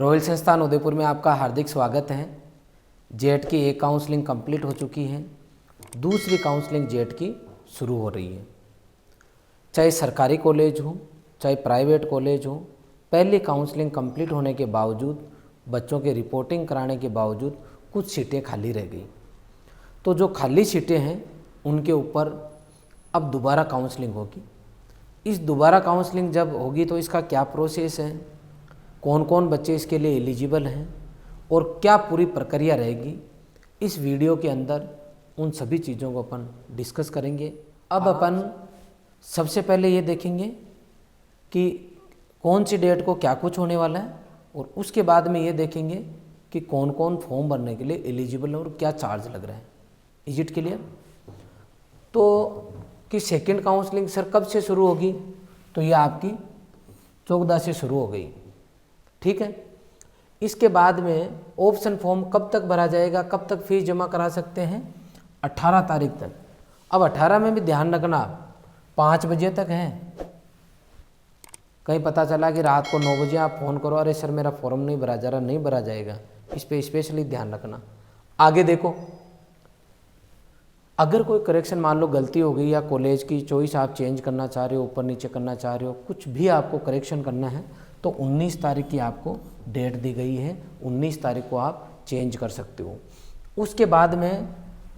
Royal संस्थान उदयपुर में आपका हार्दिक स्वागत है। जेट की एक काउंसलिंग कंप्लीट हो चुकी है, दूसरी काउंसलिंग जेट की शुरू हो रही है। चाहे सरकारी कॉलेज हो चाहे प्राइवेट कॉलेज हो, पहली काउंसलिंग कंप्लीट होने के बावजूद, बच्चों के रिपोर्टिंग कराने के बावजूद कुछ सीटें खाली रह गई। तो जो खाली सीटें हैं उनके ऊपर अब दोबारा काउंसलिंग होगी। इस दोबारा काउंसलिंग जब होगी तो इसका क्या प्रोसेस है, कौन कौन बच्चे इसके लिए एलिजिबल हैं और क्या पूरी प्रक्रिया रहेगी, इस वीडियो के अंदर उन सभी चीज़ों को अपन डिस्कस करेंगे। अब अपन सबसे पहले ये देखेंगे कि कौन सी डेट को क्या कुछ होने वाला है और उसके बाद में ये देखेंगे कि कौन कौन फॉर्म भरने के लिए एलिजिबल है और क्या चार्ज लग रहा है। Is it clear? तो कि सेकंड काउंसलिंग सर कब से शुरू होगी, तो ये आपकी 14 से शुरू हो गई, ठीक है। इसके बाद में ऑप्शन फॉर्म कब तक भरा जाएगा, कब तक फीस जमा करा सकते हैं, 18 तारीख तक। अब 18 में भी ध्यान रखना 5 बजे तक है। कहीं पता चला कि रात को 9 बजे आप फ़ोन करो, अरे सर मेरा फॉर्म नहीं भरा जा रहा, नहीं भरा जाएगा। इस पर स्पेशली ध्यान रखना। आगे देखो, अगर कोई करेक्शन मान लो गलती हो गई या कॉलेज की चॉइस आप चेंज करना चाह रहे हो, ऊपर नीचे करना चाह रहे हो, कुछ भी आपको करेक्शन करना है तो 19 तारीख की आपको डेट दी गई है। 19 तारीख को आप चेंज कर सकते हो। उसके बाद में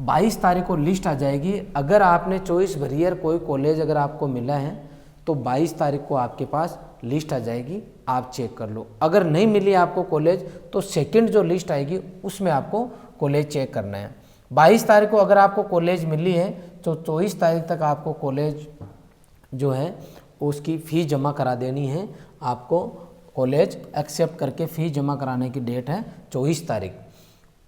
22 तारीख को लिस्ट आ जाएगी। अगर आपने चॉइस भरी है, कोई कॉलेज अगर आपको मिला है तो 22 तारीख को आपके पास लिस्ट आ जाएगी, आप चेक कर लो। अगर नहीं मिली आपको कॉलेज तो सेकंड जो लिस्ट आएगी उसमें आपको कॉलेज चेक करना है। 22 तारीख को अगर आपको कॉलेज मिली है तो 24 तारीख तक आपको कॉलेज जो है उसकी फ़ीस जमा करा देनी है। आपको कॉलेज एक्सेप्ट करके फ़ीस जमा कराने की डेट है 24 तारीख।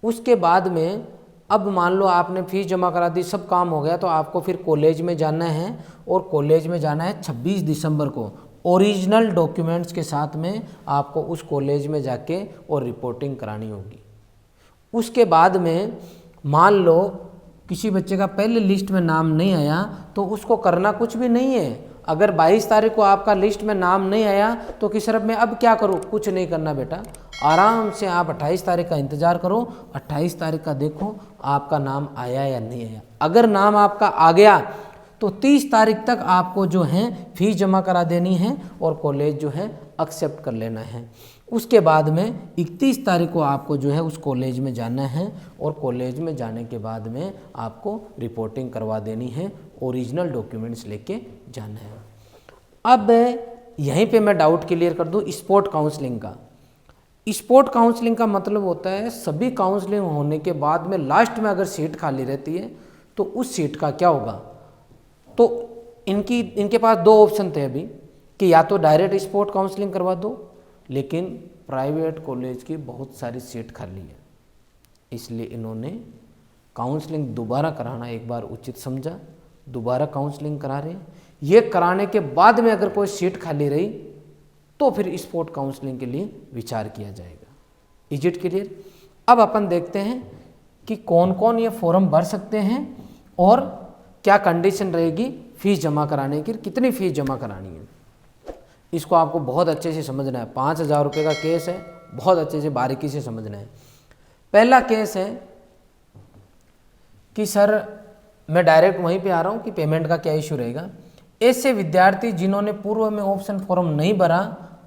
उसके बाद में अब मान लो आपने फ़ीस जमा करा दी, सब काम हो गया, तो आपको फिर कॉलेज में जाना है और कॉलेज में जाना है 26 दिसंबर को। ओरिजिनल डॉक्यूमेंट्स के साथ में आपको उस कॉलेज में जाके और रिपोर्टिंग करानी होगी। उसके बाद में मान लो किसी बच्चे का पहले लिस्ट में नाम नहीं आया तो उसको करना कुछ भी नहीं है। अगर 22 तारीख को आपका लिस्ट में नाम नहीं आया तो कि सर मैं अब क्या करूं, कुछ नहीं करना बेटा, आराम से आप 28 तारीख का इंतज़ार करो। 28 तारीख का देखो आपका नाम आया या नहीं आया। अगर नाम आपका आ गया तो 30 तारीख तक आपको जो है फीस जमा करा देनी है और कॉलेज जो है एक्सेप्ट कर लेना है। उसके बाद में 31 तारीख को आपको जो है उस कॉलेज में जाना है और कॉलेज में जाने के बाद में आपको रिपोर्टिंग करवा देनी है, ओरिजिनल डॉक्यूमेंट्स लेके जाना है। अब यहीं पे मैं डाउट क्लियर कर दूं स्पोर्ट काउंसलिंग का। स्पोर्ट काउंसलिंग का मतलब होता है सभी काउंसलिंग होने के बाद में लास्ट में अगर सीट खाली रहती है तो उस सीट का क्या होगा। तो इनके पास 2 ऑप्शन थे अभी कि या तो डायरेक्ट स्पोर्ट काउंसलिंग करवा दो, लेकिन प्राइवेट कॉलेज की बहुत सारी सीट खाली है, इसलिए इन्होंने काउंसलिंग दोबारा कराना एक बार उचित समझा, दोबारा काउंसलिंग करा रहे हैं। ये कराने के बाद में अगर कोई सीट खाली रही तो फिर स्पोर्ट काउंसलिंग के लिए विचार किया जाएगा। Is it clear? अब अपन देखते हैं कि कौन कौन ये फॉर्म भर सकते हैं और क्या कंडीशन रहेगी फीस जमा कराने की, कितनी फीस जमा करानी है। इसको आपको बहुत अच्छे से समझना है। 5,000 रुपये का केस है, बहुत अच्छे से बारीकी से समझना है। पहला केस है कि सर मैं डायरेक्ट वहीं पे आ रहा हूँ कि पेमेंट का क्या इशू रहेगा। ऐसे विद्यार्थी जिन्होंने पूर्व में ऑप्शन फॉर्म नहीं भरा,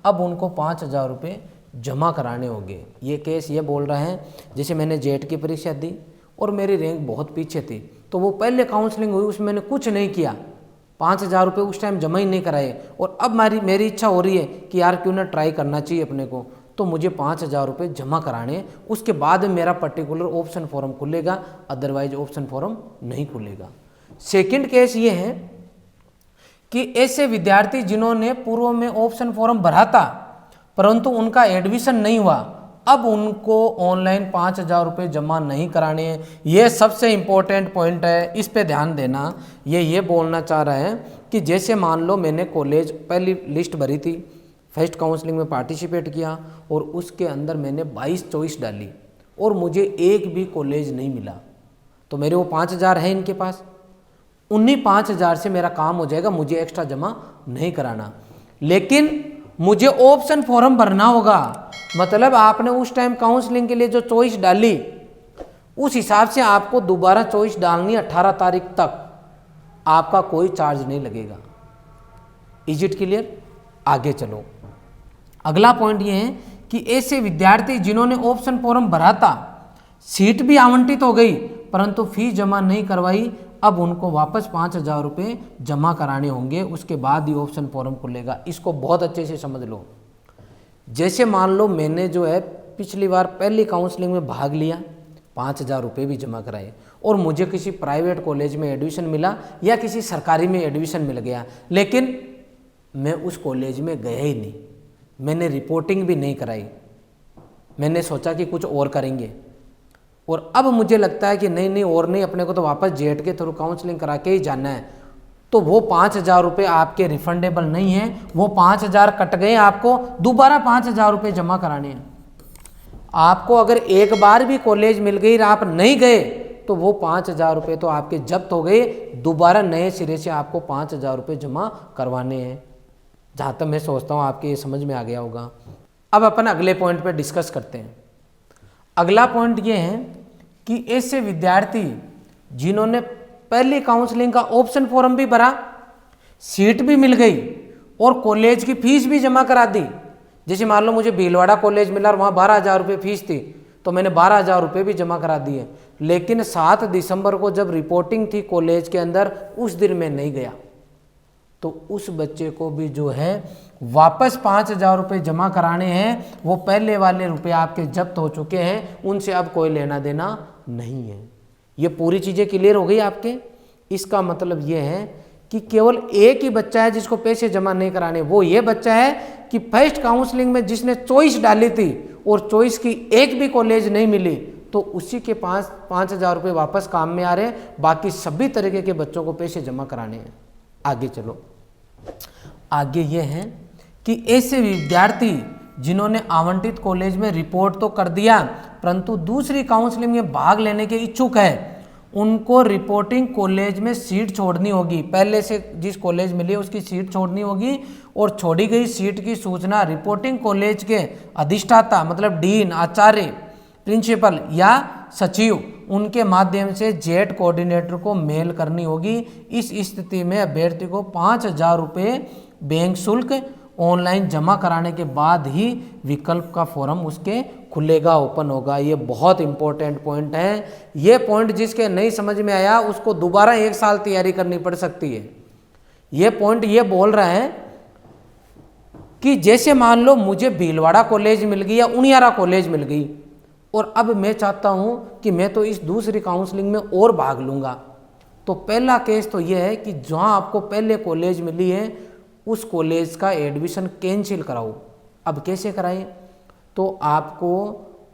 अब उनको 5,000 रुपये जमा कराने होंगे। ये केस ये बोल रहा है जैसे मैंने जेट की परीक्षा दी और मेरी रैंक बहुत पीछे थी, तो वो पहले काउंसलिंग हुई उसमें मैंने कुछ नहीं किया, 5,000 रुपये उस टाइम जमा ही नहीं कराए, और अब मेरी इच्छा हो रही है कि यार क्यों ना ट्राई करना चाहिए अपने को, तो मुझे 5,000 रुपये जमा कराने। उसके बाद मेरा पर्टिकुलर ऑप्शन फॉर्म खुलेगा, अदरवाइज ऑप्शन फॉर्म नहीं खुलेगा। सेकंड केस ये है कि ऐसे विद्यार्थी जिन्होंने पूर्व में ऑप्शन फॉर्म भरा था परंतु उनका एडमिशन नहीं हुआ, अब उनको ऑनलाइन 5,000 रुपये जमा नहीं कराने हैं। ये सबसे इम्पोर्टेंट पॉइंट है, इस पे ध्यान देना। ये बोलना चाह रहा है कि जैसे मान लो मैंने कॉलेज पहली लिस्ट भरी थी, फर्स्ट काउंसलिंग में पार्टिसिपेट किया और उसके अंदर मैंने 22 चॉइस डाली और मुझे एक भी कॉलेज नहीं मिला, तो मेरे वो 5,000 है इनके पास, उन्हीं 5,000 से मेरा काम हो जाएगा, मुझे एक्स्ट्रा जमा नहीं कराना। लेकिन मुझे ऑप्शन फॉर्म भरना होगा। मतलब आपने उस टाइम काउंसलिंग के लिए जो चॉइस डाली उस हिसाब से आपको दोबारा चॉइस डालनी 18 तारीख तक, आपका कोई चार्ज नहीं लगेगा। Is it clear? आगे चलो। अगला पॉइंट ये है कि ऐसे विद्यार्थी जिन्होंने ऑप्शन फॉर्म भरा था, सीट भी आवंटित हो गई परंतु फीस जमा नहीं करवाई, अब उनको वापस 5,000 रुपये जमा कराने होंगे, उसके बाद ही ऑप्शन फॉर्म खुलेगा। इसको बहुत अच्छे से समझ लो। जैसे मान लो मैंने जो है पिछली बार पहली काउंसलिंग में भाग लिया, 5,000 रुपये भी जमा कराए और मुझे किसी प्राइवेट कॉलेज में एडमिशन मिला या किसी सरकारी में एडमिशन मिल गया, लेकिन मैं उस कॉलेज में गया ही नहीं, मैंने रिपोर्टिंग भी नहीं कराई, मैंने सोचा कि कुछ और करेंगे और अब मुझे लगता है कि नहीं और नहीं, अपने को तो वापस जेट के थ्रू काउंसलिंग करा के ही जाना है, तो वो 5,000 रुपये आपके रिफंडेबल नहीं है। वो 5,000 कट गए, आपको दोबारा 5,000 रुपये जमा कराने हैं। आपको अगर एक बार भी कॉलेज मिल गई और आप नहीं गए तो वो 5,000 रुपये तो आपके जब्त हो गए, दोबारा नए सिरे से आपको 5,000 रुपये जमा करवाने हैं। जहाँ तक मैं सोचता हूँ आपके ये समझ में आ गया होगा। अब अपन अगले पॉइंट पे डिस्कस करते हैं। अगला पॉइंट ये है कि ऐसे विद्यार्थी जिन्होंने पहली काउंसलिंग का ऑप्शन फॉर्म भी भरा, सीट भी मिल गई और कॉलेज की फीस भी जमा करा दी। जैसे मान लो मुझे भीलवाड़ा कॉलेज मिला और वहाँ 12,000 रुपये फीस थी, तो मैंने 12,000 रुपये भी जमा करा दिए, लेकिन 7 दिसंबर को जब रिपोर्टिंग थी कॉलेज के अंदर, उस दिन मैं नहीं गया, तो उस बच्चे को भी जो है वापस 5,000 रुपये जमा कराने हैं। वो पहले वाले रुपये आपके जब्त हो चुके हैं, उनसे अब कोई लेना देना नहीं है। ये पूरी चीज़ें क्लियर हो गई आपके। इसका मतलब ये है कि केवल एक ही बच्चा है जिसको पैसे जमा नहीं कराने, वो ये बच्चा है कि फर्स्ट काउंसलिंग में जिसने चॉइस डाली थी और चॉइस की एक भी कॉलेज नहीं मिली, तो उसी के 5,000 रुपये वापस काम में आ रहे हैं। बाकी सभी तरीके के बच्चों को पैसे जमा कराने हैं। आगे चलो। आगे ये है कि ऐसे विद्यार्थी जिन्होंने आवंटित कॉलेज में रिपोर्ट तो कर दिया परंतु दूसरी काउंसलिंग में भाग लेने के इच्छुक है, उनको रिपोर्टिंग कॉलेज में सीट छोड़नी होगी। पहले से जिस कॉलेज मिली है उसकी सीट छोड़नी होगी और छोड़ी गई सीट की सूचना रिपोर्टिंग कॉलेज के अधिष्ठाता मतलब डीन, आचार्य, प्रिंसिपल या सचिव उनके माध्यम से जेट कोऑर्डिनेटर को मेल करनी होगी। इस स्थिति में अभ्यर्थी को 5,000 रुपये बैंक शुल्क ऑनलाइन जमा कराने के बाद ही विकल्प का फॉर्म उसके खुलेगा, ओपन होगा। ये बहुत इंपॉर्टेंट पॉइंट है। ये पॉइंट जिसके नहीं समझ में आया उसको दोबारा 1 साल तैयारी करनी पड़ सकती है। ये पॉइंट ये बोल रहा है कि जैसे मान लो मुझे भीलवाड़ा कॉलेज मिल गई या उनियारा कॉलेज मिल गई और अब मैं चाहता हूं कि मैं तो इस दूसरी काउंसलिंग में और भाग लूंगा, तो पहला केस तो यह है कि जहां आपको पहले कॉलेज मिली है उस कॉलेज का एडमिशन कैंसिल कराओ। अब कैसे कराएं? तो आपको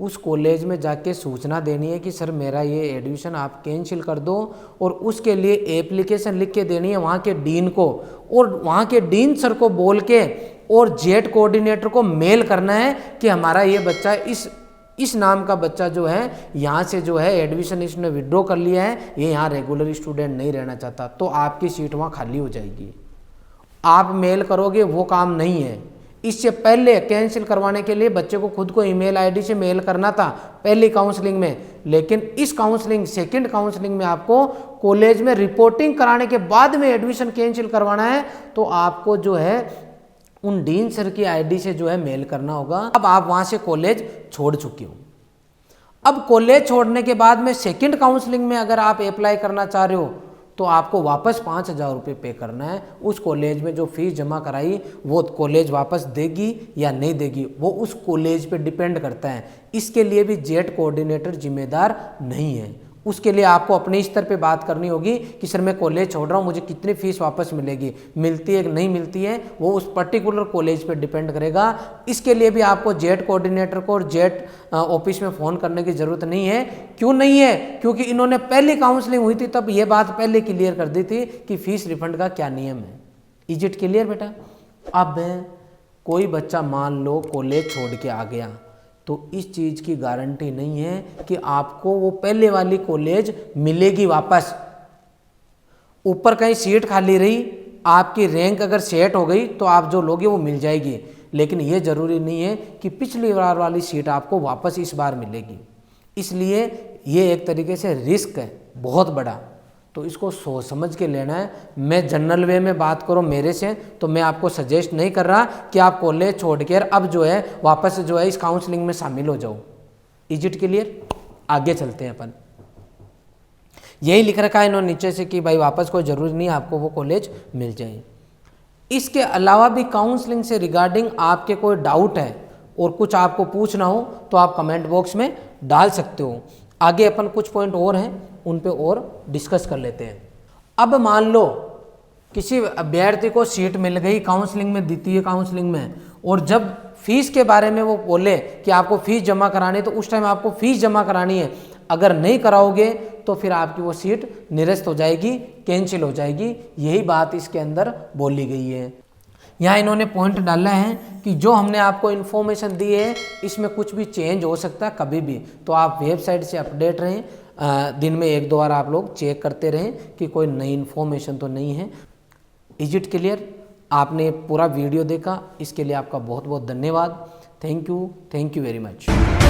उस कॉलेज में जाके सूचना देनी है कि सर मेरा ये एडमिशन आप कैंसिल कर दो, और उसके लिए एप्लीकेशन लिख के देनी है वहाँ के डीन को, और वहाँ के डीन सर को बोल के और जेट कोऑर्डिनेटर को मेल करना है कि हमारा ये बच्चा इस नाम का बच्चा जो है यहाँ से जो है एडमिशन इसने विड्रॉ कर लिया है, ये यहाँ रेगुलर स्टूडेंट नहीं रहना चाहता, तो आपकी सीट वहाँ खाली हो जाएगी। आप मेल करोगे वो काम नहीं है। इससे पहले कैंसिल करवाने के लिए बच्चे को खुद को ईमेल आईडी से मेल करना था पहली काउंसलिंग में, लेकिन इस काउंसलिंग सेकंड काउंसलिंग में आपको कॉलेज में रिपोर्टिंग कराने के बाद में एडमिशन कैंसिल करवाना है, तो आपको जो है उन डीन सर की आईडी से जो है मेल करना होगा। अब आप वहाँ से कॉलेज छोड़ चुके हो। अब कॉलेज छोड़ने के बाद में सेकंड काउंसलिंग में अगर आप अप्लाई करना चाह रहे हो तो आपको वापस 5,000 रुपये पे करना है। उस कॉलेज में जो फीस जमा कराई वो कॉलेज वापस देगी या नहीं देगी वो उस कॉलेज पे डिपेंड करता है। इसके लिए भी जेट कोऑर्डिनेटर जिम्मेदार नहीं है। उसके लिए आपको अपने स्तर पे बात करनी होगी कि सर मैं कॉलेज छोड़ रहा हूँ, मुझे कितनी फीस वापस मिलेगी, मिलती है कि नहीं मिलती है, वो उस पर्टिकुलर कॉलेज पे डिपेंड करेगा। इसके लिए भी आपको जेट कोऑर्डिनेटर को और जेट ऑफिस में फ़ोन करने की ज़रूरत नहीं है। क्यों नहीं है? क्योंकि इन्होंने पहली काउंसलिंग हुई थी तब ये बात पहले क्लियर कर दी थी कि फ़ीस रिफंड का क्या नियम है। इज इट क्लियर बेटा? अब कोई बच्चा मान लो कॉलेज छोड़ के आ गया तो इस चीज़ की गारंटी नहीं है कि आपको वो पहले वाली कॉलेज मिलेगी वापस। ऊपर कहीं सीट खाली रही, आपकी रैंक अगर सेट हो गई तो आप जो लोगे वो मिल जाएगी, लेकिन ये ज़रूरी नहीं है कि पिछली बार वाली सीट आपको वापस इस बार मिलेगी। इसलिए ये एक तरीके से रिस्क है बहुत बड़ा, तो इसको सोच समझ के लेना है। मैं जनरल वे में बात करूँ मेरे से, तो मैं आपको सजेस्ट नहीं कर रहा कि आप कॉलेज छोड़कर अब जो है वापस जो है इस काउंसलिंग में शामिल हो जाओ। Is it clear? आगे चलते हैं अपन। यही लिख रखा है इन्होंने नीचे से कि भाई वापस कोई ज़रूरी नहीं आपको वो कॉलेज मिल जाए। इसके अलावा भी काउंसलिंग से रिगार्डिंग आपके कोई डाउट है और कुछ आपको पूछना हो तो आप कमेंट बॉक्स में डाल सकते हो। आगे अपन कुछ पॉइंट और हैं उन पे और डिस्कस कर लेते हैं। अब मान लो किसी अभ्यर्थी को सीट मिल गई काउंसलिंग में, द्वितीय काउंसलिंग में, और जब फीस के बारे में वो बोले कि आपको फीस जमा करानी है, तो उस टाइम आपको फीस जमा करानी है। अगर नहीं कराओगे तो फिर आपकी वो सीट निरस्त हो जाएगी, कैंसिल हो जाएगी। यही बात इसके अंदर बोली गई है। यहाँ इन्होंने पॉइंट डाला है कि जो हमने आपको इन्फॉर्मेशन दी है इसमें कुछ भी चेंज हो सकता है कभी भी, तो आप वेबसाइट से अपडेट रहें। दिन में 1-2 बार आप लोग चेक करते रहें कि कोई नई इन्फॉर्मेशन तो नहीं है। Is it clear? आपने पूरा वीडियो देखा, इसके लिए आपका बहुत बहुत धन्यवाद। Thank you very much.